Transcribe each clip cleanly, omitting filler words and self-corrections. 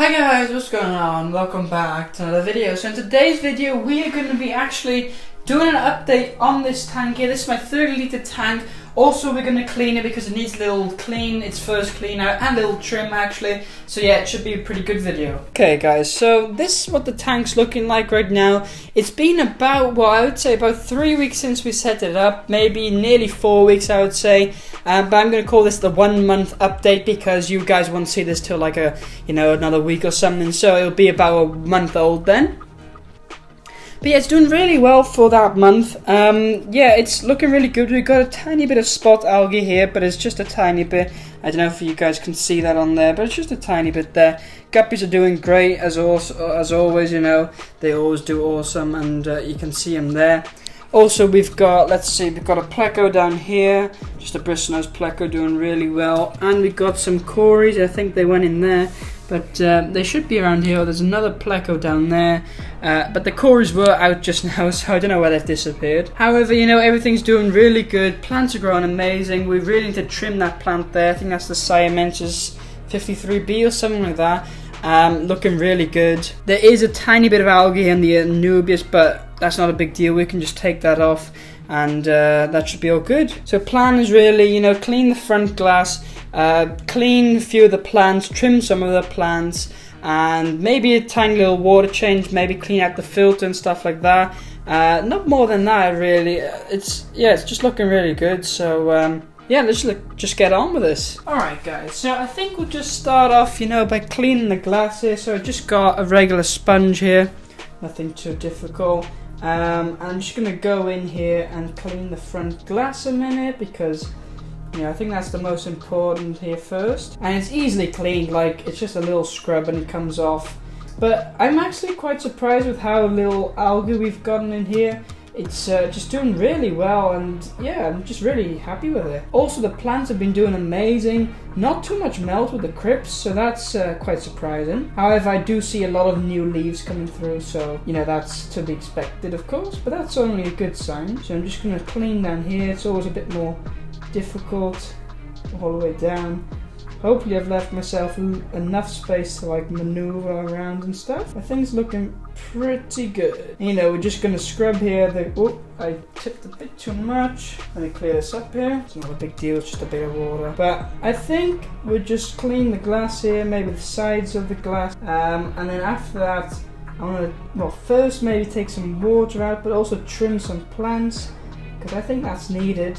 Hi guys, what's going on? Welcome back to another video. So in today's video we are going to be actually doing an update on this tank here. This is my 30-litre tank. Also we're going to clean it because it needs a little clean, its first clean out and a little trim actually. So yeah, it should be a pretty good video. Okay guys, so this is what the tank's looking like right now. It's been about, well, I would say about 3 weeks since we set it up. Maybe nearly 4 weeks I would say. But I'm going to call this the 1 month update because you guys won't see this till like another week or something. So it'll be about a month old then. But yeah, it's doing really well for that month. Yeah, it's looking really good. We've got a tiny bit of spot algae here, but it's just a tiny bit. I don't know if you guys can see that on there, but it's just a tiny bit there. Guppies are doing great as always, you know. They always do awesome, and you can see them there. Also, we've got, let's see, we've got a pleco down here. Just a bristlenose pleco doing really well. And we've got some cories. I think they went in there. But they should be around here. There's another pleco down there. But the cories were out just now, so I don't know where they've disappeared. However, you know, everything's doing really good. Plants are growing amazing. We really need to trim that plant there. I think that's the Siamensis 53B or something like that. Looking really good. There is a tiny bit of algae in the Anubias, but that's not a big deal. We can just take that off and that should be all good. So plan is really, you know, clean the front glass, clean a few of the plants, trim some of the plants, and maybe a tiny little water change, maybe clean out the filter and stuff like that. Not more than that really. It's just looking really good. So yeah, let's just get on with this. Alright guys, so I think we'll just start off, you know, by cleaning the glass here. So I just got a regular sponge here, nothing too difficult. And I'm just going to go in here and clean the front glass a minute because, you know, I think that's the most important here first. And it's easily cleaned, like it's just a little scrub and it comes off. But I'm actually quite surprised with how little algae we've gotten in here. It's just doing really well, and yeah, I'm just really happy with it. Also, the plants have been doing amazing. Not too much melt with the crypts, so that's quite surprising. However, I do see a lot of new leaves coming through, so you know, that's to be expected, of course, but that's only a good sign. So I'm just going to clean down here. It's always a bit more difficult all the way down. Hopefully I've left myself enough space to like maneuver around and stuff. I think it's looking pretty good. You know, we're just going to scrub here. Oh, I tipped a bit too much. Let me clear this up here. It's not a big deal, it's just a bit of water. But I think we'll just clean the glass here, maybe the sides of the glass. And then after that, I want to, well, first maybe take some water out, but also trim some plants, because I think that's needed.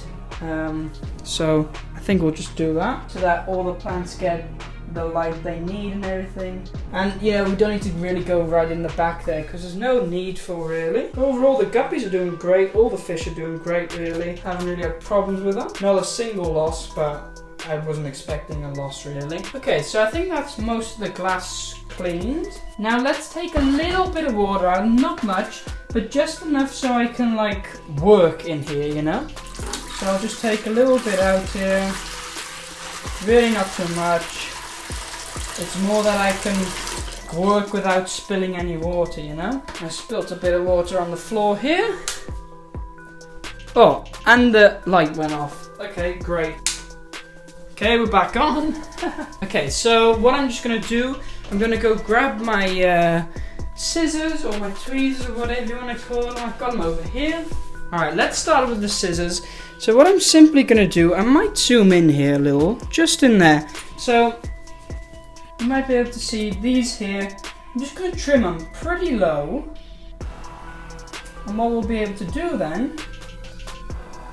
So I think we'll just do that so that all the plants get the light they need and everything. And you know, we don't need to really go right in the back there because there's no need for really. Overall, the guppies are doing great. All the fish are doing great really. Haven't really had problems with them. Not a single loss, but I wasn't expecting a loss really. Okay, so I think that's most of the glass cleaned. Now let's take a little bit of water out, not much, but just enough so I can like work in here, you know. So I'll just take a little bit out here, really not too much. It's more that I can work without spilling any water, you know. I spilt a bit of water on the floor here. Oh, and the light went off. Okay, great. Okay, we're back on. Okay, so what I'm just gonna do, I'm gonna go grab my scissors or my tweezers or whatever you want to call them. I've got them over here. Alright, let's start with the scissors. So what I'm simply going to do, I might zoom in here a little, just in there. So you might be able to see these here. I'm just going to trim them pretty low. And what we'll be able to do then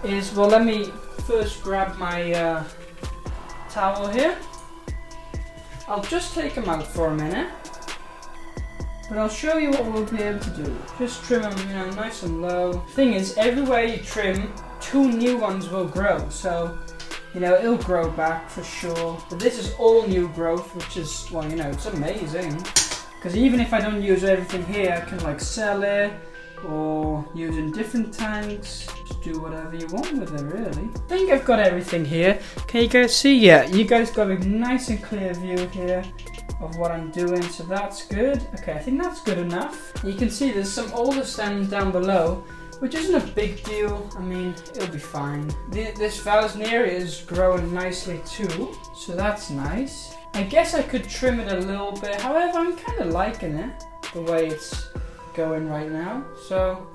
is, well, let me first grab my towel here. I'll just take them out for a minute. But I'll show you what we'll be able to do. Just trim them, you know, nice and low. Thing is, everywhere you trim, 2 new ones will grow. So, you know, it'll grow back for sure. But this is all new growth, which is, well, you know, it's amazing. Because even if I don't use everything here, I can like sell it or use in different tanks. Just do whatever you want with it, really. I think I've got everything here. Can you guys see? Yeah, you guys got a nice and clear view here of what I'm doing, so that's good. Okay, I think that's good enough. You can see there's some older stems down below, which isn't a big deal. I mean, it'll be fine. This Valesneria is growing nicely too, so that's nice. I guess I could trim it a little bit. However, I'm kind of liking it, the way it's going right now. So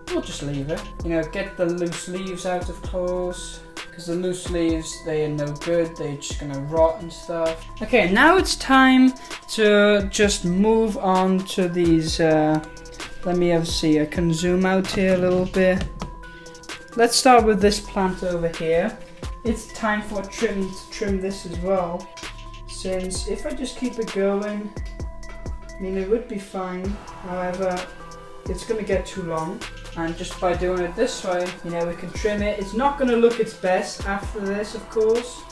we'll just leave it. You know, get the loose leaves out, of course. Because the loose leaves, they are no good. They're just going to rot and stuff. Okay, now it's time to just move on to these... let me have a see. I can zoom out here a little bit. Let's start with this plant over here. It's time for to trim this as well. Since if I just keep it going, I mean, it would be fine. However, it's going to get too long. And just by doing it this way, you know, we can trim it. It's not going to look its best after this, of course.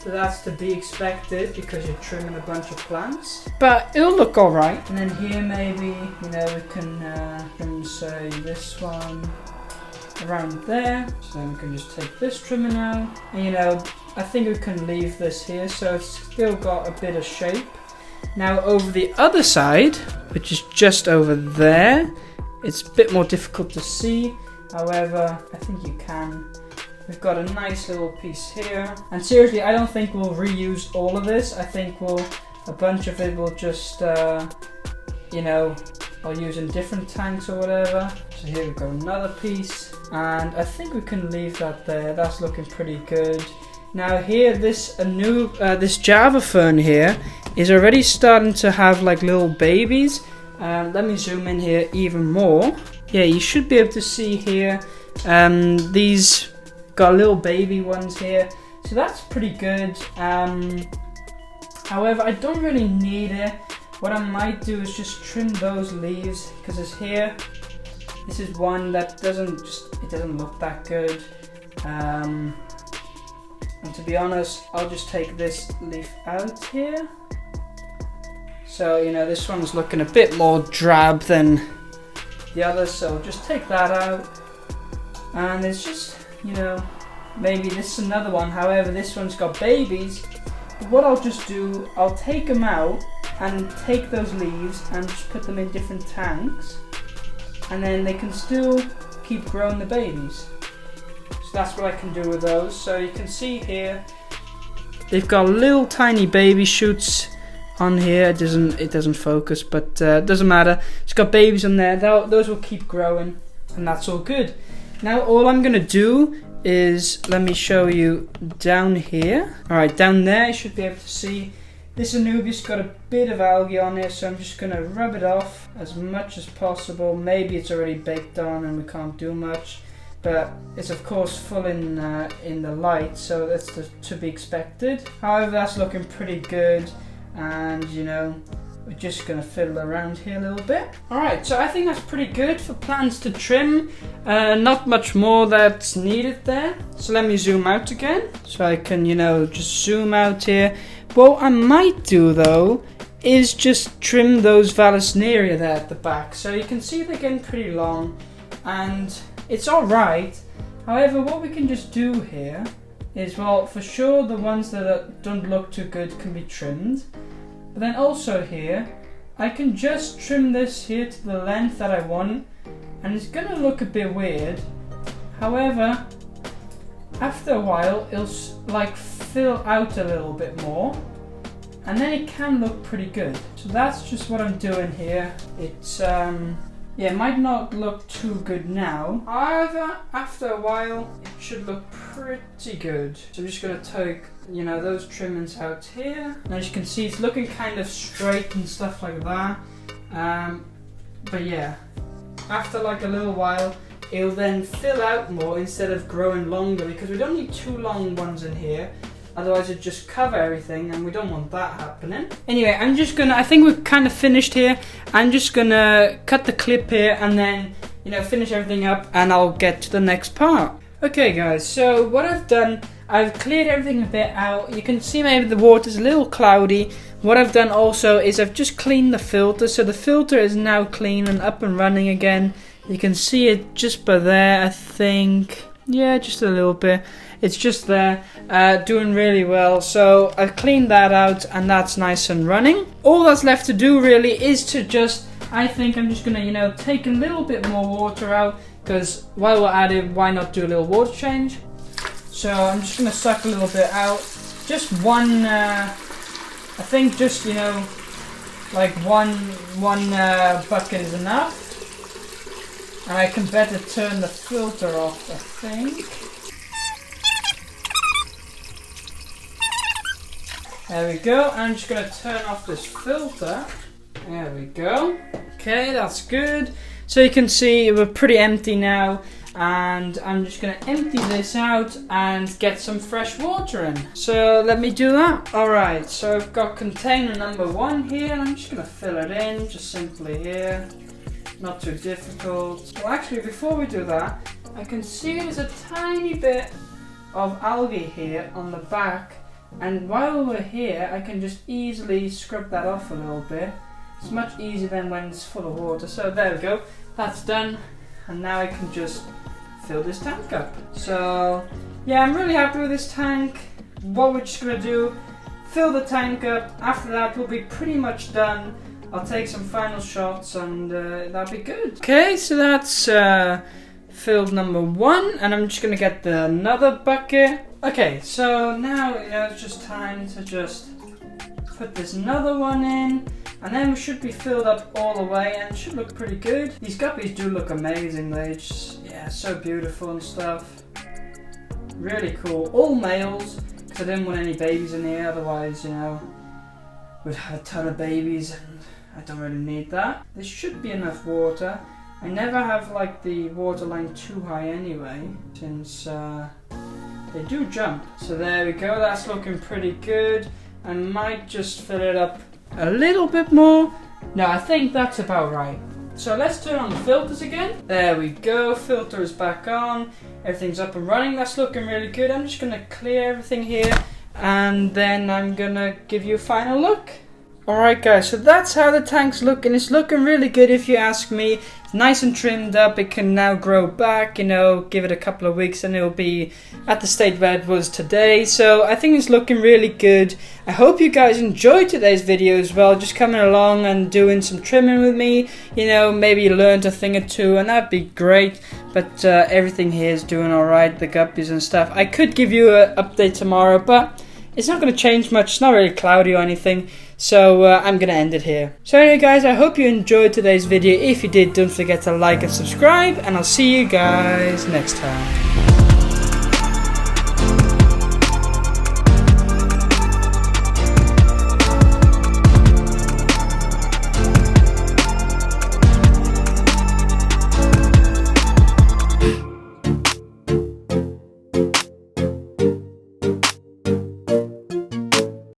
But that's to be expected because you're trimming a bunch of plants. But it'll look alright. And then here maybe, you know, we can trim, say, this one around there. So then we can just take this trimmer now. And you know, I think we can leave this here so it's still got a bit of shape. Now over the other side, which is just over there, it's a bit more difficult to see. However, I think you can. We've got a nice little piece here. And seriously, I don't think we'll reuse all of this. I think a bunch of it will just, you know, I'll use in different tanks or whatever. So here we've got another piece. And I think we can leave that there. That's looking pretty good. Now here, this Java fern here is already starting to have like little babies. Let me zoom in here even more. Yeah, you should be able to see here. These got little baby ones here, so that's pretty good. However, I don't really need it. What I might do is just trim those leaves because it's here. This is one that doesn't look that good. And to be honest, I'll just take this leaf out here. So, you know, this one's looking a bit more drab than the others, so I'll just take that out. And it's just, you know, maybe this is another one. However, this one's got babies. But what I'll just do, I'll take them out and take those leaves and just put them in different tanks. And then they can still keep growing the babies. So that's what I can do with those. So you can see here, they've got little tiny baby shoots on here. It doesn't focus, but it doesn't matter. It's got babies on there. Those will keep growing, and that's all good. Now all I'm gonna do is, let me show you down here. Alright, down there you should be able to see this Anubias got a bit of algae on it, so I'm just gonna rub it off as much as possible. Maybe it's already baked on and we can't do much, but it's of course full in the light, so that's to be expected. However, that's looking pretty good, and you know, we're just going to fiddle around here a little bit. Alright, so I think that's pretty good for plants to trim. Not much more that's needed there. So let me zoom out again. So I can, you know, just zoom out here. What I might do though is just trim those Vallisneria there at the back. So you can see they're getting pretty long and it's alright. However, what we can just do here is, well, for sure the ones that don't look too good can be trimmed. But then also here, I can just trim this here to the length that I want, and it's gonna look a bit weird. However, after a while, it'll like fill out a little bit more, and then it can look pretty good. So that's just what I'm doing here. It's yeah, it might not look too good now. However, after a while, it should look pretty good. So I'm just gonna take, you know, those trimmings out here. And as you can see, it's looking kind of straight and stuff like that. But yeah, after like a little while, it'll then fill out more instead of growing longer, because we don't need too long ones in here. Otherwise it'd just cover everything, and we don't want that happening. Anyway, I think we've kind of finished here. I'm just gonna cut the clip here and then, you know, finish everything up, and I'll get to the next part. Okay guys, so what I've done, I've cleared everything a bit out. You can see maybe the water's a little cloudy. What I've done also is I've just cleaned the filter, so the filter is now clean and up and running again. You can see it just by there, I think. Yeah, just a little bit. It's just there, doing really well. So I've cleaned that out and that's nice and running. All that's left to do really is to just, I think I'm just gonna, you know, take a little bit more water out, because while we're at it, why not do a little water change? So I'm just gonna suck a little bit out. Just one I think just, you know, like one bucket is enough. And I can better turn the filter off, I think. There we go. I'm just going to turn off this filter. There we go. Okay, that's good. So you can see we're pretty empty now. And I'm just going to empty this out and get some fresh water in. So let me do that. Alright, so I've got container number 1 here. I'm just going to fill it in, just simply here. Not too difficult. Well, actually, before we do that, I can see there's a tiny bit of algae here on the back. And while we're here, I can just easily scrub that off a little bit. It's much easier than when it's full of water. So there we go. That's done. And now I can just fill this tank up. So yeah, I'm really happy with this tank. What we're just gonna do, fill the tank up. After that, we'll be pretty much done. I'll take some final shots and that'll be good. Okay, so that's filled number 1, and I'm just gonna get another bucket. Okay, so now it's just time to just put this another one in. And then we should be filled up all the way and it should look pretty good. These guppies do look amazing. They just, yeah, so beautiful and stuff. Really cool. All males, because I didn't want any babies in here, otherwise, you know, we'd have a ton of babies and I don't really need that. There should be enough water. I never have like the water line too high anyway, since they do jump. So there we go, that's looking pretty good. I might just fill it up a little bit more. No, I think that's about right. So let's turn on the filters again. There we go, filter is back on. Everything's up and running, that's looking really good. I'm just gonna clear everything here and then I'm gonna give you a final look. Alright guys, so that's how the tank's looking. It's looking really good if you ask me. It's nice and trimmed up. It can now grow back, you know, give it a couple of weeks and it'll be at the state where it was today. So I think it's looking really good. I hope you guys enjoyed today's video as well. Just coming along and doing some trimming with me. You know, maybe you learned a thing or two and that'd be great. But everything here is doing alright, the guppies and stuff. I could give you an update tomorrow, but it's not going to change much. It's not really cloudy or anything. So I'm going to end it here. So anyway guys, I hope you enjoyed today's video. If you did, don't forget to like and subscribe. And I'll see you guys next time.